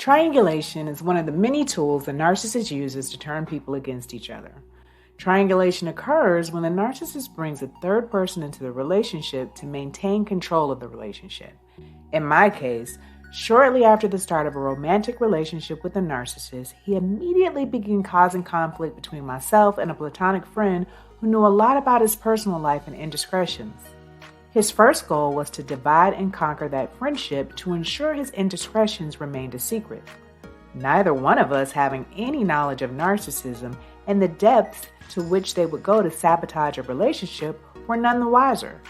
Triangulation is one of the many tools the narcissist uses to turn people against each other. Triangulation occurs when the narcissist brings a third person into the relationship to maintain control of the relationship. In my case, shortly after the start of a romantic relationship with a narcissist, he immediately began causing conflict between myself and a platonic friend who knew a lot about his personal life and indiscretions. His first goal was to divide and conquer that friendship to ensure his indiscretions remained a secret. Neither one of us having any knowledge of narcissism and the depths to which they would go to sabotage a relationship were none the wiser.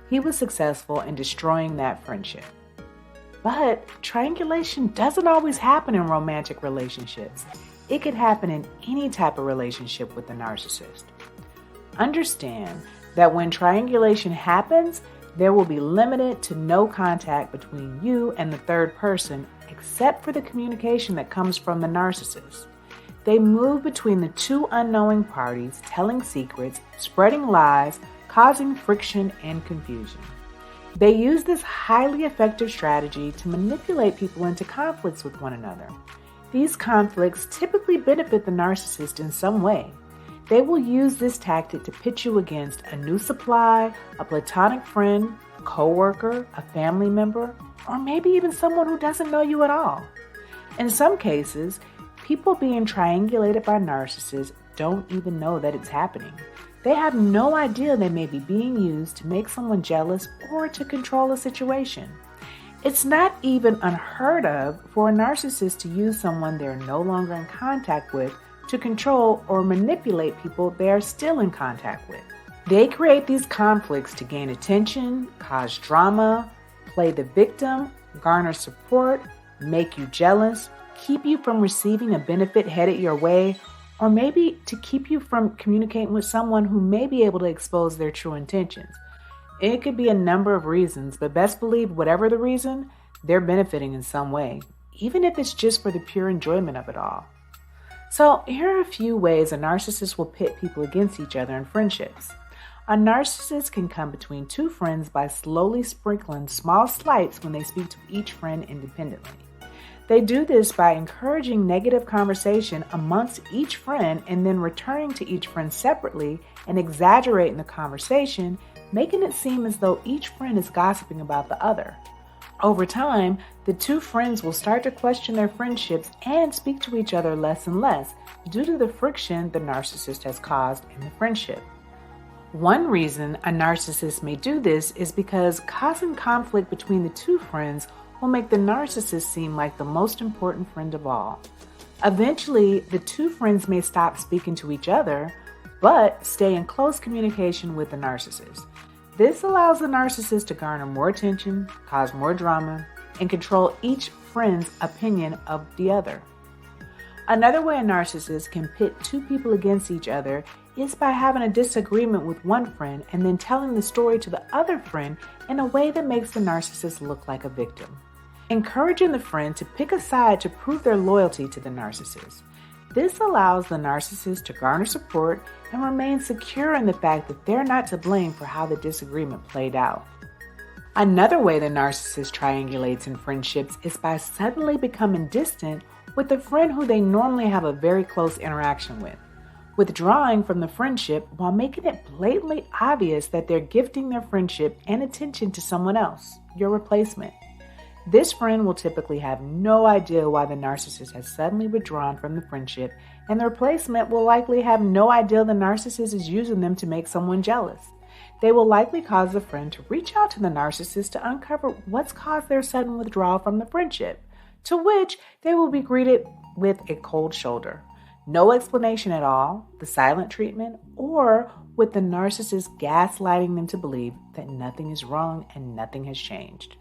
He was successful in destroying that friendship. But triangulation doesn't always happen in romantic relationships. It could happen in any type of relationship with a narcissist. Understand that when triangulation happens, there will be limited to no contact between you and the third person except for the communication that comes from the narcissist. They move between the two unknowing parties, telling secrets, spreading lies, causing friction and confusion. They use this highly effective strategy to manipulate people into conflicts with one another. These conflicts typically benefit the narcissist in some way. They will use this tactic to pit you against a new supply, a platonic friend, a coworker, a family member, or maybe even someone who doesn't know you at all. In some cases, people being triangulated by narcissists don't even know that it's happening. They have no idea they may be being used to make someone jealous or to control a situation. It's not even unheard of for a narcissist to use someone they're no longer in contact with to control or manipulate people they are still in contact with. They create these conflicts to gain attention, cause drama, play the victim, garner support, make you jealous, keep you from receiving a benefit headed your way, or maybe to keep you from communicating with someone who may be able to expose their true intentions. It could be a number of reasons, but best believe whatever the reason, they're benefiting in some way, even if it's just for the pure enjoyment of it all. So here are a few ways a narcissist will pit people against each other in friendships. A narcissist can come between two friends by slowly sprinkling small slights when they speak to each friend independently. They do this by encouraging negative conversation amongst each friend and then returning to each friend separately and exaggerating the conversation, making it seem as though each friend is gossiping about the other. Over time, the two friends will start to question their friendships and speak to each other less and less due to the friction the narcissist has caused in the friendship. One reason a narcissist may do this is because causing conflict between the two friends will make the narcissist seem like the most important friend of all. Eventually, the two friends may stop speaking to each other, but stay in close communication with the narcissist. This allows the narcissist to garner more attention, cause more drama, and control each friend's opinion of the other. Another way a narcissist can pit two people against each other is by having a disagreement with one friend and then telling the story to the other friend in a way that makes the narcissist look like a victim. Encouraging the friend to pick a side to prove their loyalty to the narcissist. This allows the narcissist to garner support and remain secure in the fact that they're not to blame for how the disagreement played out. Another way the narcissist triangulates in friendships is by suddenly becoming distant with a friend who they normally have a very close interaction with, withdrawing from the friendship while making it blatantly obvious that they're gifting their friendship and attention to someone else, your replacement. This friend will typically have no idea why the narcissist has suddenly withdrawn from the friendship, and the replacement will likely have no idea the narcissist is using them to make someone jealous. They will likely cause the friend to reach out to the narcissist to uncover what's caused their sudden withdrawal from the friendship, to which they will be greeted with a cold shoulder. No explanation at all, the silent treatment, or with the narcissist gaslighting them to believe that nothing is wrong and nothing has changed.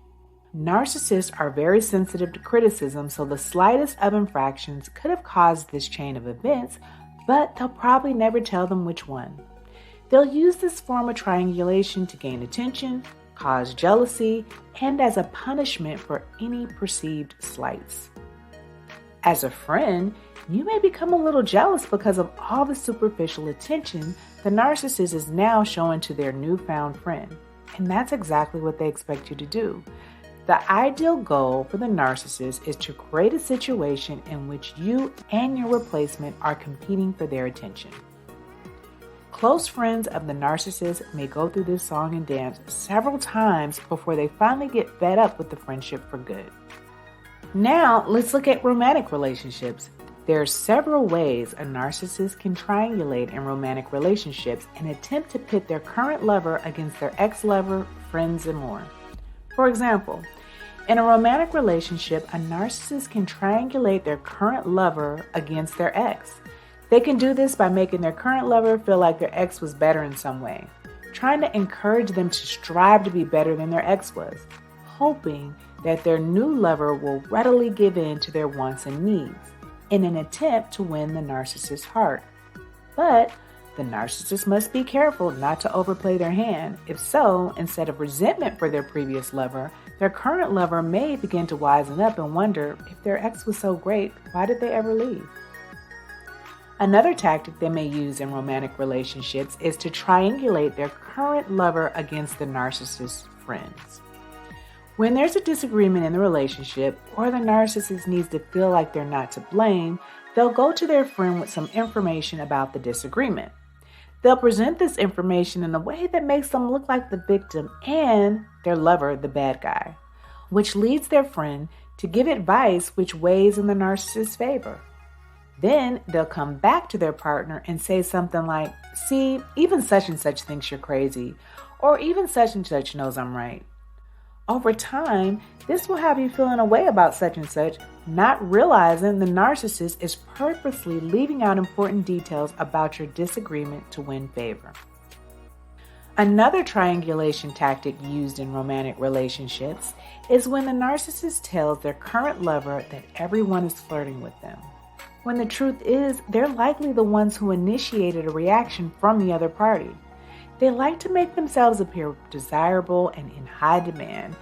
Narcissists are very sensitive to criticism, so the slightest of infractions could have caused this chain of events, but they'll probably never tell them which one. They'll use this form of triangulation to gain attention, cause jealousy, and as a punishment for any perceived slights. As a friend, you may become a little jealous because of all the superficial attention the narcissist is now showing to their newfound friend. And that's exactly what they expect you to do. The ideal goal for the narcissist is to create a situation in which you and your replacement are competing for their attention. Close friends of the narcissist may go through this song and dance several times before they finally get fed up with the friendship for good. Now, let's look at romantic relationships. There are several ways a narcissist can triangulate in romantic relationships and attempt to pit their current lover against their ex-lover, friends, and more. For example, in a romantic relationship, a narcissist can triangulate their current lover against their ex. They can do this by making their current lover feel like their ex was better in some way, trying to encourage them to strive to be better than their ex was, hoping that their new lover will readily give in to their wants and needs in an attempt to win the narcissist's heart. But the narcissist must be careful not to overplay their hand. If so, instead of resentment for their previous lover, their current lover may begin to wisen up and wonder, if their ex was so great, why did they ever leave? Another tactic they may use in romantic relationships is to triangulate their current lover against the narcissist's friends. When there's a disagreement in the relationship, or the narcissist needs to feel like they're not to blame, they'll go to their friend with some information about the disagreement. They'll present this information in a way that makes them look like the victim and their lover the bad guy, which leads their friend to give advice which weighs in the narcissist's favor. Then they'll come back to their partner and say something like, see, even such and such thinks you're crazy, or even such and such knows I'm right. Over time, this will have you feeling a way about such and such, not realizing the narcissist is purposely leaving out important details about your disagreement to win favor. Another triangulation tactic used in romantic relationships is when the narcissist tells their current lover that everyone is flirting with them, when the truth is they're likely the ones who initiated a reaction from the other party. They like to make themselves appear desirable and in high demand.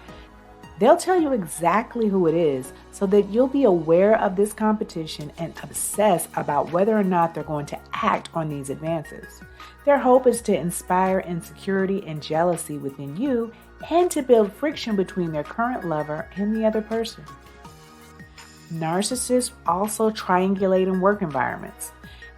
They'll tell you exactly who it is so that you'll be aware of this competition and obsess about whether or not they're going to act on these advances. Their hope is to inspire insecurity and jealousy within you and to build friction between their current lover and the other person. Narcissists also triangulate in work environments.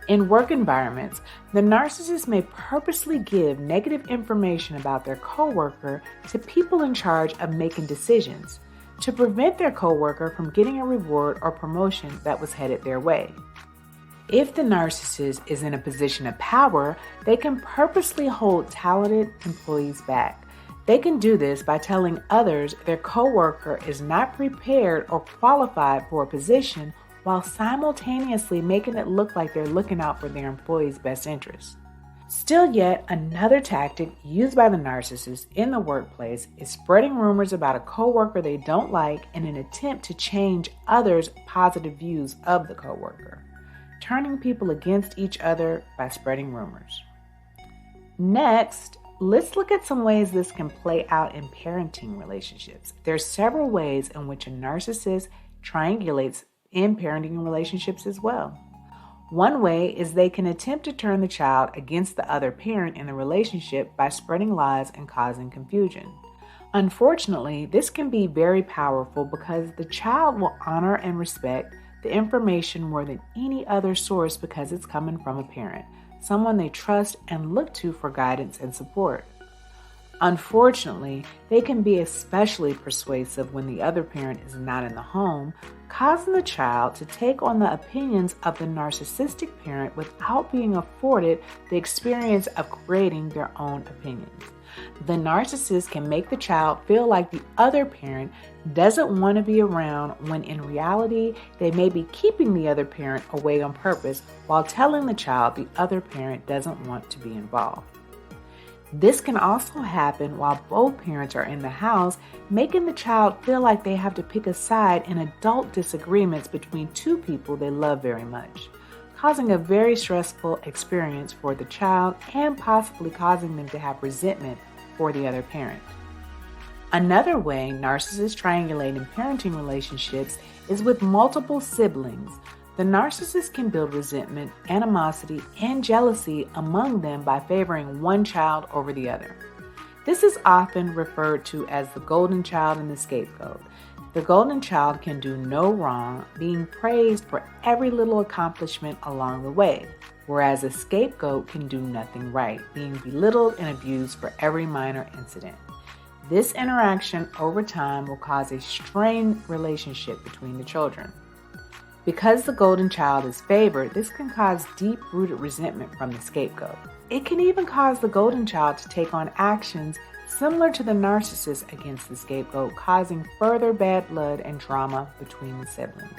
In work environments, the narcissist may purposely give negative information about their coworker to people in charge of making decisions to prevent their coworker from getting a reward or promotion that was headed their way. If the narcissist is in a position of power, they can purposely hold talented employees back. They can do this by telling others their coworker is not prepared or qualified for a position while simultaneously making it look like they're looking out for their employees' best interests. Still yet, another tactic used by the narcissist in the workplace is spreading rumors about a coworker they don't like in an attempt to change others' positive views of the coworker, turning people against each other by spreading rumors. Next, let's look at some ways this can play out in parenting relationships. There are several ways in which a narcissist triangulates in parenting relationships as well. One way is they can attempt to turn the child against the other parent in the relationship by spreading lies and causing confusion. Unfortunately, this can be very powerful because the child will honor and respect the information more than any other source because it's coming from a parent, someone they trust and look to for guidance and support. Unfortunately, they can be especially persuasive when the other parent is not in the home, causing the child to take on the opinions of the narcissistic parent without being afforded the experience of creating their own opinions. The narcissist can make the child feel like the other parent doesn't want to be around when in reality they may be keeping the other parent away on purpose while telling the child the other parent doesn't want to be involved. This can also happen while both parents are in the house, making the child feel like they have to pick a side in adult disagreements between two people they love very much, causing a very stressful experience for the child and possibly causing them to have resentment for the other parent. Another way narcissists triangulate in parenting relationships is with multiple siblings. The narcissist can build resentment, animosity, and jealousy among them by favoring one child over the other. This is often referred to as the golden child and the scapegoat. The golden child can do no wrong, being praised for every little accomplishment along the way, whereas a scapegoat can do nothing right, being belittled and abused for every minor incident. This interaction over time will cause a strained relationship between the children. Because the golden child is favored, this can cause deep-rooted resentment from the scapegoat. It can even cause the golden child to take on actions similar to the narcissist against the scapegoat, causing further bad blood and drama between the siblings.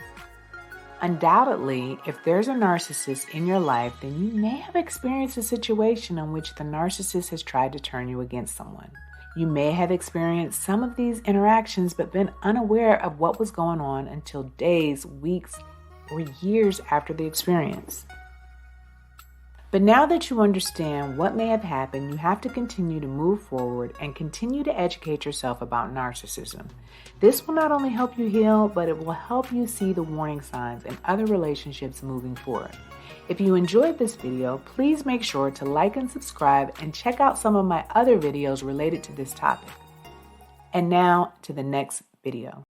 Undoubtedly, if there's a narcissist in your life, then you may have experienced a situation in which the narcissist has tried to turn you against someone. You may have experienced some of these interactions but been unaware of what was going on until days, weeks, or years after the experience. But now that you understand what may have happened, you have to continue to move forward and continue to educate yourself about narcissism. This will not only help you heal, but it will help you see the warning signs in other relationships moving forward. If you enjoyed this video, please make sure to like and subscribe and check out some of my other videos related to this topic. And now to the next video.